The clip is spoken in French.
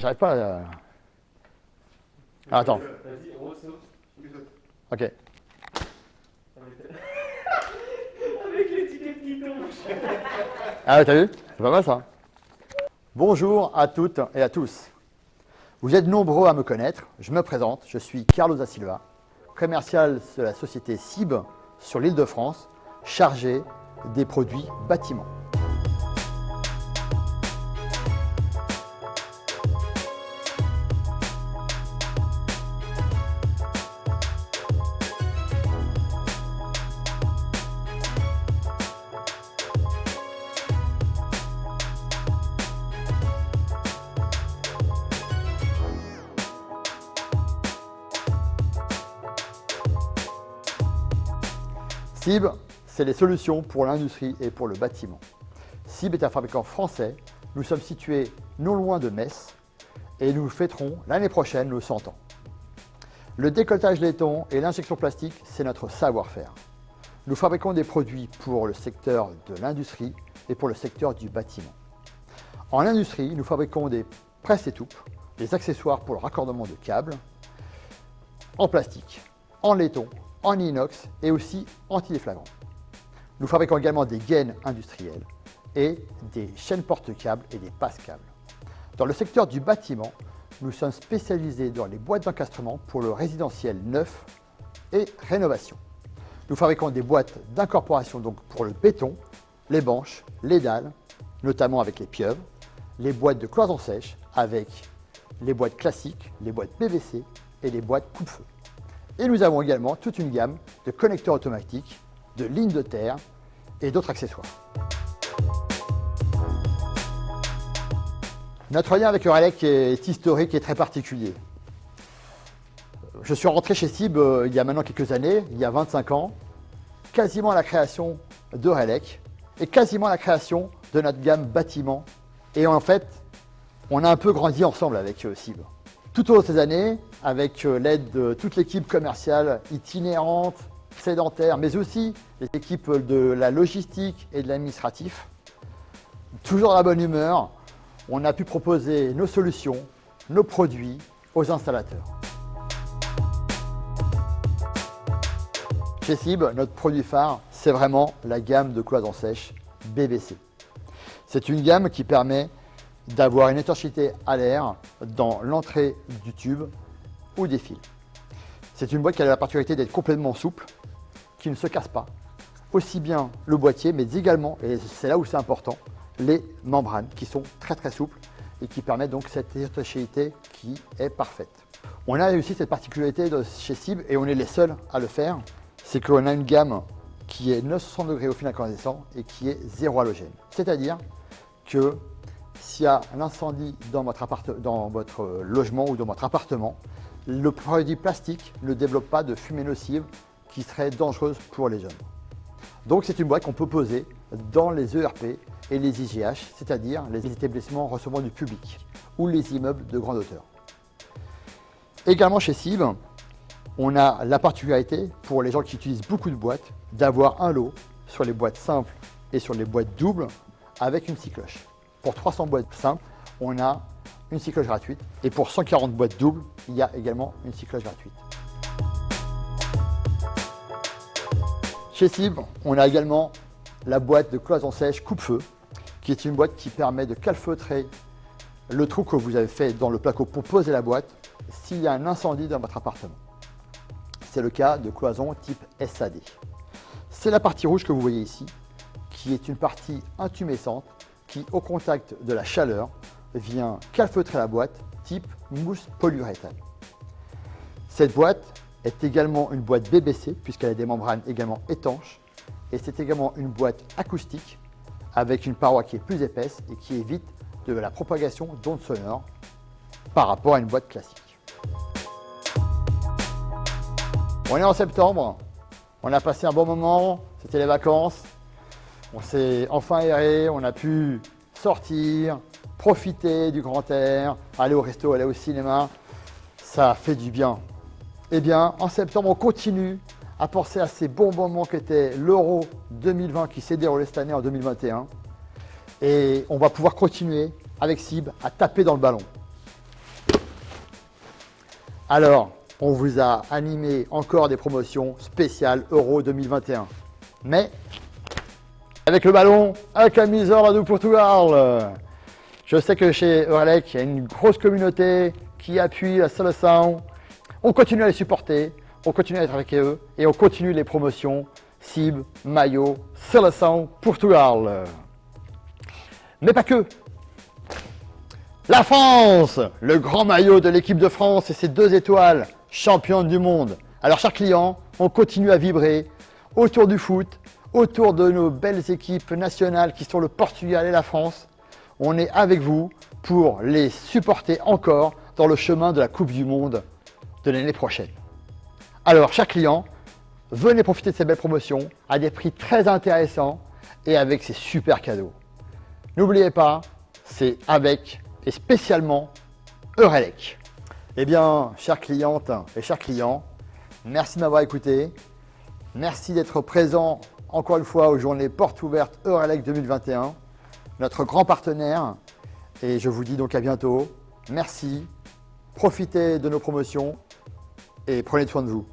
j'arrive pas à... Ah, attends. Vas-y, on saute. Ok. Avec l'étiquette qui tombe. Ah ouais, t'as vu? C'est pas mal ça. Bonjour à toutes et à tous. Vous êtes nombreux à me connaître. Je me présente, je suis Carlos da Silva, commercial de la société SIB sur l'Île-de-France, chargé des produits bâtiments. SIB, c'est les solutions pour l'industrie et pour le bâtiment. SIB est un fabricant français. Nous sommes situés non loin de Metz et nous fêterons l'année prochaine nos 100 ans. Le décolletage laiton et l'injection plastique, c'est notre savoir-faire. Nous fabriquons des produits pour le secteur de l'industrie et pour le secteur du bâtiment. En industrie, nous fabriquons des presse-étoupes, des accessoires pour le raccordement de câbles, en plastique, en laiton, en inox et aussi anti-déflagrant. Nous fabriquons également des gaines industrielles et des chaînes porte-câbles et des passe-câbles. Dans le secteur du bâtiment, nous sommes spécialisés dans les boîtes d'encastrement pour le résidentiel neuf et rénovation. Nous fabriquons des boîtes d'incorporation donc pour le béton, les banches, les dalles, notamment avec les pieuvres, les boîtes de cloison sèche avec les boîtes classiques, les boîtes PVC et les boîtes coupe-feu. Et nous avons également toute une gamme de connecteurs automatiques, de lignes de terre et d'autres accessoires. Notre lien avec Eurelec est historique et très particulier. Je suis rentré chez SIB il y a maintenant quelques années, il y a 25 ans, quasiment à la création d'Eurelec et quasiment à la création de notre gamme bâtiment. Et en fait, on a un peu grandi ensemble avec SIB. Tout au long de ces années, avec l'aide de toute l'équipe commerciale itinérante, sédentaire, mais aussi les équipes de la logistique et de l'administratif, toujours dans la bonne humeur, on a pu proposer nos solutions, nos produits aux installateurs. Chez SIB, notre produit phare, c'est vraiment la gamme de cloisons sèches BBC. C'est une gamme qui permet d'avoir une étanchéité à l'air dans l'entrée du tube ou des fils. C'est une boîte qui a la particularité d'être complètement souple, qui ne se casse pas, aussi bien le boîtier, mais également, et c'est là où c'est important, les membranes qui sont très souples et qui permettent donc cette étanchéité qui est parfaite. On a aussi cette particularité chez SIB et on est les seuls à le faire, c'est qu'on a une gamme qui est 960 degrés au fil incandescent et qui est zéro halogène. C'est-à-dire que s'il y a un incendie dans votre logement ou dans votre appartement, le produit plastique ne développe pas de fumée nocive qui serait dangereuse pour les jeunes. Donc c'est une boîte qu'on peut poser dans les ERP et les IGH, c'est-à-dire les établissements recevant du public ou les immeubles de grande hauteur. Également chez SIB, on a la particularité, pour les gens qui utilisent beaucoup de boîtes, d'avoir un lot sur les boîtes simples et sur les boîtes doubles avec une scie cloche. Pour 300 boîtes simples, on a une scie cloche gratuite et pour 140 boîtes doubles, il y a également une scie cloche gratuite. Chez SIB, on a également la boîte de cloison sèche coupe-feu, qui est une boîte qui permet de calfeutrer le trou que vous avez fait dans le placo pour poser la boîte s'il y a un incendie dans votre appartement. C'est le cas de cloisons type SAD. C'est la partie rouge que vous voyez ici, qui est une partie intumescente qui, au contact de la chaleur, vient calfeutrer la boîte type mousse polyuréthane. Cette boîte est également une boîte BBC puisqu'elle a des membranes également étanches et c'est également une boîte acoustique avec une paroi qui est plus épaisse et qui évite de la propagation d'ondes sonores par rapport à une boîte classique. On est en septembre, on a passé un bon moment, c'était les vacances, on s'est enfin aéré, on a pu sortir, profiter du grand air, aller au resto, aller au cinéma, ça fait du bien. Eh bien, en septembre, on continue à penser à ces bons moments qu'était l'Euro 2020 qui s'est déroulé cette année en 2021. Et on va pouvoir continuer avec SIB à taper dans le ballon. Alors, on vous a animé encore des promotions spéciales Euro 2021. Mais, avec le ballon, à camisole do Portugal. Je sais que chez Eurelec, il y a une grosse communauté qui appuie la sélection. On continue à les supporter, on continue à être avec eux et on continue les promotions cible, maillot, sélection, Portugal. Mais pas que. La France, le grand maillot de l'équipe de France et ses 2 étoiles, championne du monde. Alors chers clients, on continue à vibrer autour du foot, autour de nos belles équipes nationales qui sont le Portugal et la France. On est avec vous pour les supporter encore dans le chemin de la Coupe du Monde de l'année prochaine. Alors chers clients, venez profiter de ces belles promotions à des prix très intéressants et avec ces super cadeaux. N'oubliez pas, c'est avec et spécialement Eurelec. Eh bien, chères clientes et chers clients, merci de m'avoir écouté. Merci d'être présents encore une fois aux journées portes ouvertes Eurelec 2021, notre grand partenaire. Et je vous dis donc à bientôt. Merci, profitez de nos promotions et prenez soin de vous.